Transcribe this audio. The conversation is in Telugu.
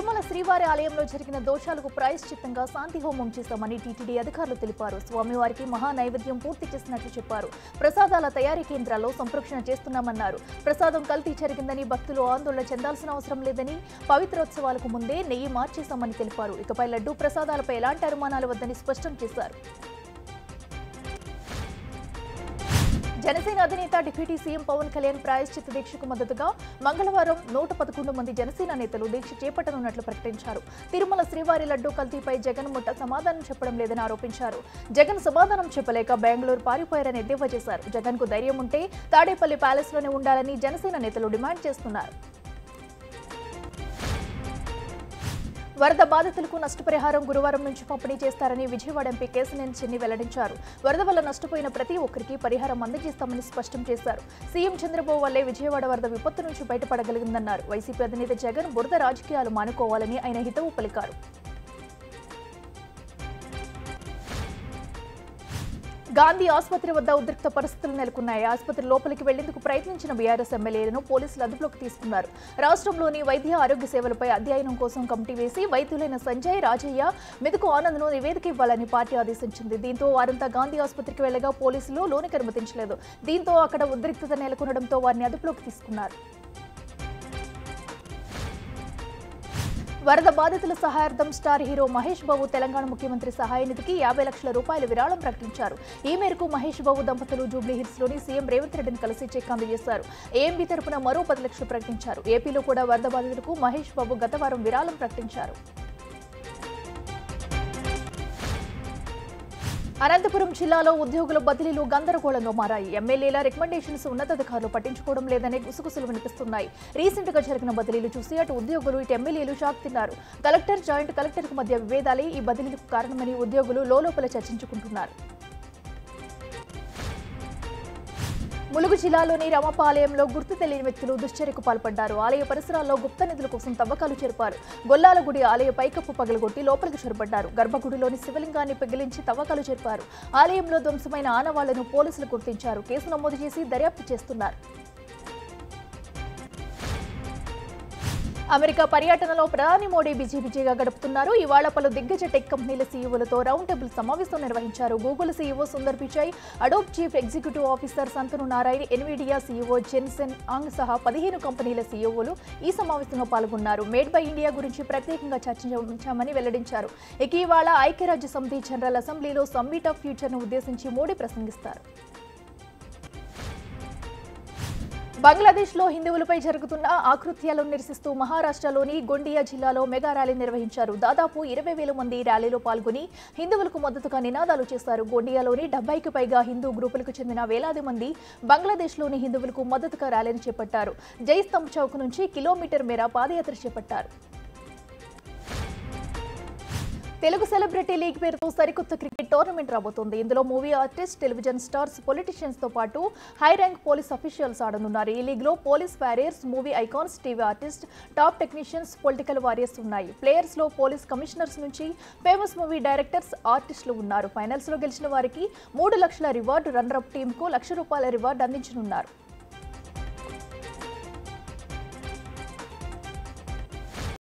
తిరుమల శ్రీవారి ఆలయంలో జరిగిన దోషాలకు ప్రాయశ్చిత్తంగా శాంతి హోమం చేశామని టీటీడీ అధికారులు తెలిపారు. స్వామివారికి మహా నైవేద్యం పూర్తి చేసినట్లు చెప్పారు. ప్రసాదాల తయారీ కేంద్రాల్లో సంప్రోక్షణ చేస్తున్నామన్నారు. ప్రసాదం కల్తీ జరిగిందని భక్తులు ఆందోళన చెందాల్సిన అవసరం లేదని, పవిత్రోత్సవాలకు ముందే నెయ్యి మార్చేశామని తెలిపారు. ఇకపై లడ్డూ ప్రసాదాలపై ఎలాంటి అనుమానాలు వద్దని స్పష్టం చేశారు. జనసేన అధినేత డిప్యూటీ సీఎం పవన్ కళ్యాణ్ ప్రాయశ్చిత్త దీక్షకు మద్దతుగా మంగళవారం 111 మంది జనసేన నేతలు దీక్ష చేపట్టనున్నట్లు ప్రకటించారు. తిరుమల శ్రీవారి లడ్డూ కల్తీపై జగన్ సమాధానం చెప్పడం లేదని ఆరోపించారు. జగన్ సమాధానం చెప్పలేక బెంగళూరు పారిపోయారని ఎద్దేవా చేశారు. జగన్ కు ధైర్యం ఉంటే తాడేపల్లి ప్యాలెస్ లోనే ఉండాలని జనసేన నేతలు డిమాండ్ చేస్తున్నారు. వరద బాధితులకు నష్టపరిహారం గురువారం నుంచి పంపిణీ చేస్తారని విజయవాడ ఎంపీ కేశినేని చిన్ని వెల్లడించారు. వరద వల్ల నష్టపోయిన ప్రతి ఒక్కరికి పరిహారం అందజేస్తామని స్పష్టం చేశారు. సీఎం చంద్రబాబు వల్లే విజయవాడ వరద విపత్తు నుంచి బయటపడగలిగిందన్నారు. వైసీపీ అధినేత జగన్ బురద రాజకీయాలు మానుకోవాలని ఆయన హితవు పలికారు. గాంధీ ఆసుపత్రి వద్ద ఉద్రిక్త పరిస్థితులు నెలకొన్నాయి. ఆసుపత్రి లోపలికి వెళ్లేందుకు ప్రయత్నించిన బీఆర్ఎస్ ఎమ్మెల్యేలను పోలీసులు అదుపులోకి తీసుకున్నారు. రాష్ట్రంలోని వైద్య ఆరోగ్య సేవలపై అధ్యయనం కోసం కమిటీ వేసి వైద్యులైన సంజయ్, రాజయ్య, మెతుకు ఆనంద్ను నివేదిక ఇవ్వాలని పార్టీ ఆదేశించింది. దీంతో వారంతా గాంధీ ఆసుపత్రికి వెళ్లగా పోలీసులు లోనికి అనుమతించలేదు. దీంతో అక్కడ ఉద్రిక్తత నెలకొనడంతో వారిని అదుపులోకి తీసుకున్నారు. వరద బాధితుల సహాయార్థం స్టార్ హీరో మహేష్ బాబు తెలంగాణ ముఖ్యమంత్రి సహాయ నిధికి 50 లక్షల రూపాయల విరాళం ప్రకటించారు. ఈ మేరకు మహేష్ బాబు దంపతులు జూబ్లీ హిల్స్ లోని సీఎం రేవంత్ రెడ్డిని కలిసి చెక్ అందజేశారు. ఏఎంబీ తరపున మరో 10 లక్షలు ప్రకటించారు. ఏపీలో కూడా వరద బాధితులకు మహేష్ బాబు గత వారం విరాళం ప్రకటించారు. అనంతపురం జిల్లాలో ఉద్యోగుల బదిలీలు గందరగోళంగా మారాయి. ఎమ్మెల్యేల రికమెండేషన్స్ ఉన్నతాధికారులు పట్టించుకోవడం లేదనే గుసగుసలు వినిపిస్తున్నాయి. రీసెంట్ గా జరిగిన బదిలీలు చూసి అటు ఉద్యోగులు, ఇటు ఎమ్మెల్యేలు షాక్ తిన్నారు. కలెక్టర్, జాయింట్ కలెక్టర్ కు మధ్య విభేదాలే ఈ బదిలీలకు కారణమని ఉద్యోగులు లోలోపల చర్చించుకుంటున్నారు. ములుగు జిల్లాలోని రమప ఆలయంలో గుర్తు తెలియని వ్యక్తులు దుశ్చర్యకు పాల్పడ్డారు. ఆలయ పరిసరాల్లో గుప్త నిధుల కోసం తవ్వకాలు జరిపారు. గొల్లాలగుడి ఆలయ పైకప్పు పగలగొట్టి లోపలికి చొరబడ్డారు. గర్భగుడిలోని శివలింగాన్ని పెగిలించి తవ్వకాలు జరిపారు. ఆలయంలో ధ్వంసమైన ఆనవాళ్లను పోలీసులు గుర్తించారు. కేసు నమోదు చేసి దర్యాప్తు చేస్తున్నారు. అమెరికా పర్యటనలో ప్రధాని మోడీ బిజీగా గడుపుతున్నారు. ఇవాళ పలు దిగ్గజ టెక్ కంపెనీల సీఈఓలతో రౌండ్ టేబుల్ సమావేశం నిర్వహించారు. Google CEO Sundar Pichai, Adobe chief executive officer Shantanu Narayen, Nvidia CEO Jensen Huang సహా 15 కంపెనీల సీఈఓలు ఈ సమావేశంలో పాల్గొన్నారు. మేడ్ బై ఇండియా గురించి ప్రత్యేకంగా చర్చించామని వెల్లడించారు. ఇక ఇవాళ ఐక్యరాజ్య సమితి జనరల్ అసెంబ్లీలో సమ్మిట్ ఆఫ్ ఫ్యూచర్ ను ఉద్దేశించి మోడీ ప్రసంగిస్తారు. బంగ్లాదేశ్లో హిందువులపై జరుగుతున్న ఆకృత్యాలను నిరసిస్తూ మహారాష్ట్రలోని గొండియా జిల్లాలో మెగా ర్యాలీ నిర్వహించారు. దాదాపు 20,000 మంది ర్యాలీలో పాల్గొని హిందువులకు మద్దతుగా నినాదాలు చేశారు. గొండియాలోని 70కి పైగా హిందూ గ్రూపులకు చెందిన వేలాది మంది బంగ్లాదేశ్లోని హిందువులకు మద్దతుగా ర్యాలీని చేపట్టారు. జై స్తంభ్ చౌక్ నుంచి కిలోమీటర్ మేర పాదయాత్ర చేపట్టారు. తెలుగు సెలబ్రిటీ లీగ్ పేరుతో సరికొత్త క్రికెట్ టోర్నమెంట్ రాబోతోంది. ఇందులో movie artist, television stars, politicians తో పాటు హై ర్యాంక్ పోలీస్ అఫీషియల్స్ ఆడనున్నారు. ఈ లీగ్ లో police warriors, movie icons, TV artist, top technicians, political warriors ఉన్నాయి. ప్లేయర్స్ లో పోలీస్ కమిషనర్స్ నుంచి ఫేమస్ మూవీ డైరెక్టర్స్, ఆర్టిస్టులు ఉన్నారు. ఫైనల్స్ లో గెలిచిన వారికి 3 లక్షల రివార్డు, రన్నర్ అప్ టీమ్ కు ₹1,00,000 రివార్డు అందించనున్నారు.